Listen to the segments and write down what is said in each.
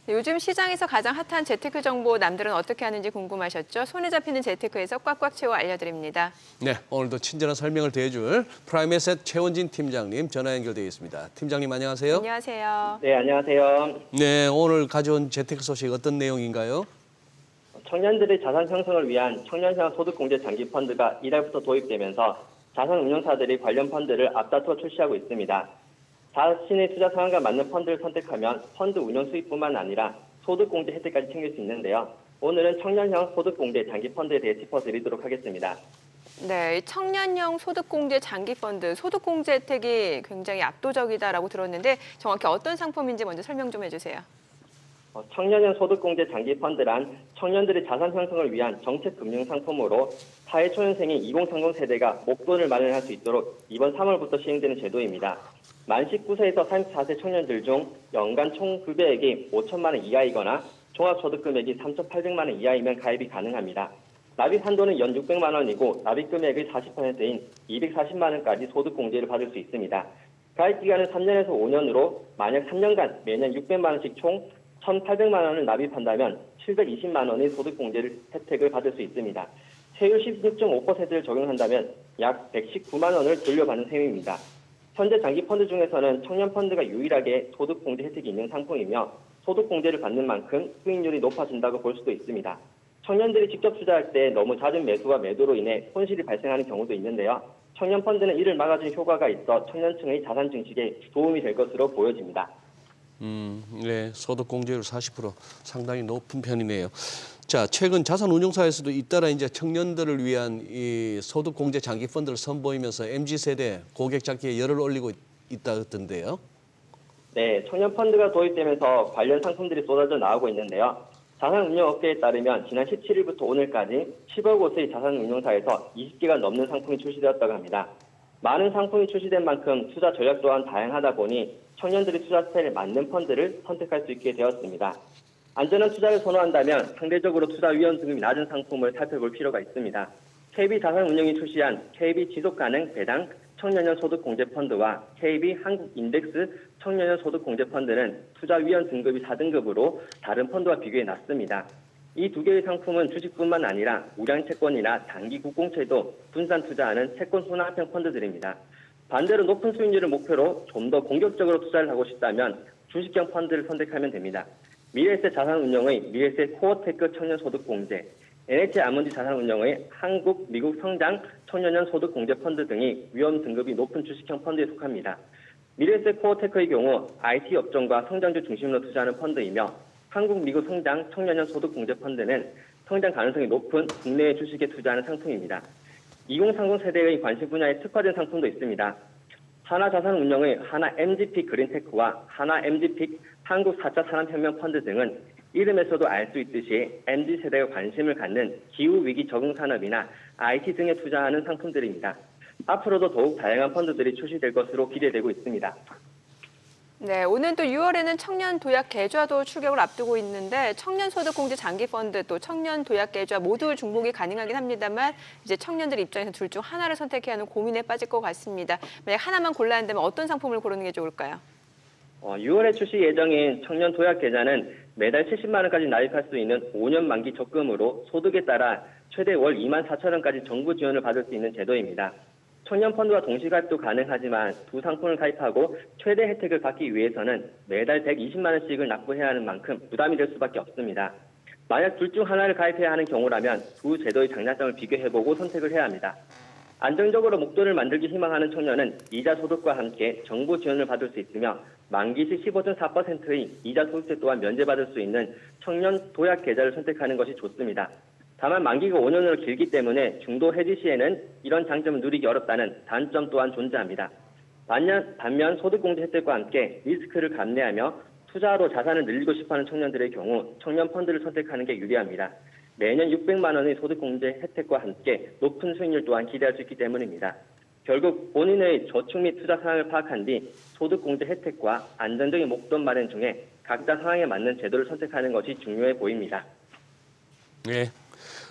네, 요즘 시장에서 가장 핫한 재테크 정보 남들은 어떻게 하는지 궁금하셨죠? 손에 잡히는 재테크에서 꽉꽉 채워 알려드립니다. 네, 오늘도 친절한 설명을 대해줄 프라임에셋 최원진 팀장님 전화 연결되어 있습니다. 팀장님 안녕하세요. 안녕하세요. 네, 안녕하세요. 네, 오늘 가져온 재테크 소식 어떤 내용인가요? 청년들의 자산 형성을 위한 청년형 소득공제 장기 펀드가 이달부터 도입되면서 자산 운용사들이 관련 펀드를 앞다투어 출시하고 있습니다. 자신의 투자 상황과 맞는 펀드를 선택하면 펀드 운용 수익뿐만 아니라 소득공제 혜택까지 챙길 수 있는데요. 오늘은 청년형 소득공제 장기 펀드에 대해 짚어드리도록 하겠습니다. 네, 청년형 소득공제 장기펀드, 소득공제 혜택이 굉장히 압도적이다라고 들었는데 정확히 어떤 상품인지 먼저 설명 좀 해주세요. 청년형 소득공제 장기 펀드란 청년들의 자산 형성을 위한 정책 금융 상품으로 사회 초년생인 2030 세대가 목돈을 마련할 수 있도록 이번 3월부터 시행되는 제도입니다. 만 19세에서 34세 청년들 중 연간 총 급여액이 5천만 원 이하이거나 종합소득금액이 3,800만 원 이하이면 가입이 가능합니다. 납입 한도는 연 600만 원이고 납입 금액의 40%인 240만 원까지 소득공제를 받을 수 있습니다. 가입 기간은 3년에서 5년으로 만약 3년간 매년 600만 원씩 총 1,800만 원을 납입한다면 720만 원의 소득공제를 혜택을 받을 수 있습니다. 세율 16.5%를 적용한다면 약 119만 원을 돌려받는 셈입니다. 현재 장기펀드 중에서는 청년펀드가 유일하게 소득공제 혜택이 있는 상품이며 소득공제를 받는 만큼 수익률이 높아진다고 볼 수도 있습니다. 청년들이 직접 투자할 때 너무 잦은 매수와 매도로 인해 손실이 발생하는 경우도 있는데요. 청년펀드는 이를 막아주는 효과가 있어 청년층의 자산 증식에 도움이 될 것으로 보여집니다. 네, 소득공제율 40% 상당히 높은 편이네요. 자, 최근 자산운용사에서도 잇따라 이제 청년들을 위한 이 소득공제 장기 펀드를 선보이면서 MZ 세대 고객 잡기에 열을 올리고 있다던데요. 네, 청년펀드가 도입되면서 관련 상품들이 쏟아져 나오고 있는데요. 자산운용업계에 따르면 지난 17일부터 오늘까지 10여 곳의 자산운용사에서 20개가 넘는 상품이 출시되었다고 합니다. 많은 상품이 출시된 만큼 투자 전략 또한 다양하다 보니 청년들의 투자 스타일에 맞는 펀드를 선택할 수 있게 되었습니다. 안전한 투자를 선호한다면 상대적으로 투자 위험등급이 낮은 상품을 살펴볼 필요가 있습니다. KB자산운용이 출시한 KB 지속가능 배당 청년형 소득공제펀드와 KB 한국인덱스 청년형 소득공제펀드는 투자 위험 등급이 4등급으로 다른 펀드와 비교해 낮습니다. 이 두 개의 상품은 주식뿐만 아니라 우량채권이나 단기 국공채도 분산 투자하는 채권 혼합형 펀드들입니다. 반대로 높은 수익률을 목표로 좀 더 공격적으로 투자를 하고 싶다면 주식형 펀드를 선택하면 됩니다. 미래에셋 자산운용의 미래에셋 코어테크 청년소득공제, NH아몬드 자산운용의 한국, 미국 성장 청년형 소득공제펀드 등이 위험 등급이 높은 주식형 펀드에 속합니다. 미래에셋 코어테크의 경우 IT 업종과 성장주 중심으로 투자하는 펀드이며 한국, 미국 성장 청년형 소득공제펀드는 성장 가능성이 높은 국내의 주식에 투자하는 상품입니다. 2030 세대의 관심 분야에 특화된 상품도 있습니다. 하나자산운용의 하나MG픽 그린테크와 하나MG픽 한국 4차 산업혁명 펀드 등은 이름에서도 알 수 있듯이 MZ세대가 관심을 갖는 기후위기 적응산업이나 IT 등에 투자하는 상품들입니다. 앞으로도 더욱 다양한 펀드들이 출시될 것으로 기대되고 있습니다. 네, 오늘 또 6월에는 청년 도약 계좌도 출격을 앞두고 있는데 청년 소득공제 장기 펀드 또 청년 도약 계좌 모두 중복이 가능하긴 합니다만 이제 청년들 입장에서 둘 중 하나를 선택해야 하는 고민에 빠질 것 같습니다. 만약 하나만 골라야 한다면 어떤 상품을 고르는 게 좋을까요? 6월에 출시 예정인 청년 도약 계좌는 매달 70만 원까지 납입할 수 있는 5년 만기 적금으로 소득에 따라 최대 월 2만 4천 원까지 정부 지원을 받을 수 있는 제도입니다. 청년 펀드와 동시 가입도 가능하지만 두 상품을 가입하고 최대 혜택을 받기 위해서는 매달 120만 원씩을 납부해야 하는 만큼 부담이 될 수밖에 없습니다. 만약 둘 중 하나를 가입해야 하는 경우라면 두 제도의 장단점을 비교해보고 선택을 해야 합니다. 안정적으로 목돈을 만들기 희망하는 청년은 이자 소득과 함께 정부 지원을 받을 수 있으며 만기 시 15.4%의 이자 소득세 또한 면제받을 수 있는 청년 도약 계좌를 선택하는 것이 좋습니다. 다만 만기가 5년으로 길기 때문에 중도 해지 시에는 이런 장점을 누리기 어렵다는 단점 또한 존재합니다. 반면 소득공제 혜택과 함께 리스크를 감내하며 투자로 자산을 늘리고 싶어하는 청년들의 경우 청년 펀드를 선택하는 게 유리합니다. 매년 600만 원의 소득공제 혜택과 함께 높은 수익률 또한 기대할 수 있기 때문입니다. 결국 본인의 저축 및 투자 상황을 파악한 뒤 소득공제 혜택과 안정적인 목돈 마련 중에 각자 상황에 맞는 제도를 선택하는 것이 중요해 보입니다. 네.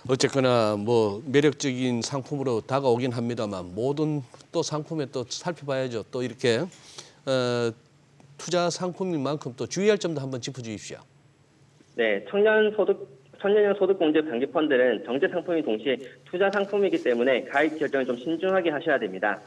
어쨌거나 뭐 매력적인 상품으로 다가오긴 합니다만 모든 또 상품에 또 살펴봐야죠. 또 이렇게 투자 상품인 만큼 또 주의할 점도 한번 짚어주십시오. 네, 청년형 소득공제 장기펀드는 정제 상품이 동시에 투자 상품이기 때문에 가입 결정을 좀 신중하게 하셔야 됩니다.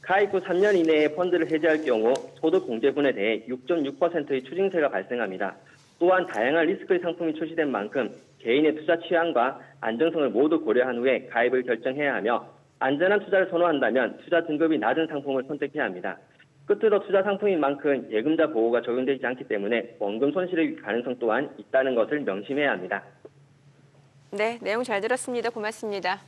가입 후 3년 이내에 펀드를 해지할 경우 소득공제분에 대해 6.6%의 추징세가 발생합니다. 또한 다양한 리스크의 상품이 출시된 만큼 개인의 투자 취향과 안정성을 모두 고려한 후에 가입을 결정해야 하며 안전한 투자를 선호한다면 투자 등급이 낮은 상품을 선택해야 합니다. 끝으로 투자 상품인 만큼 예금자 보호가 적용되지 않기 때문에 원금 손실의 가능성 또한 있다는 것을 명심해야 합니다. 네, 내용 잘 들었습니다. 고맙습니다.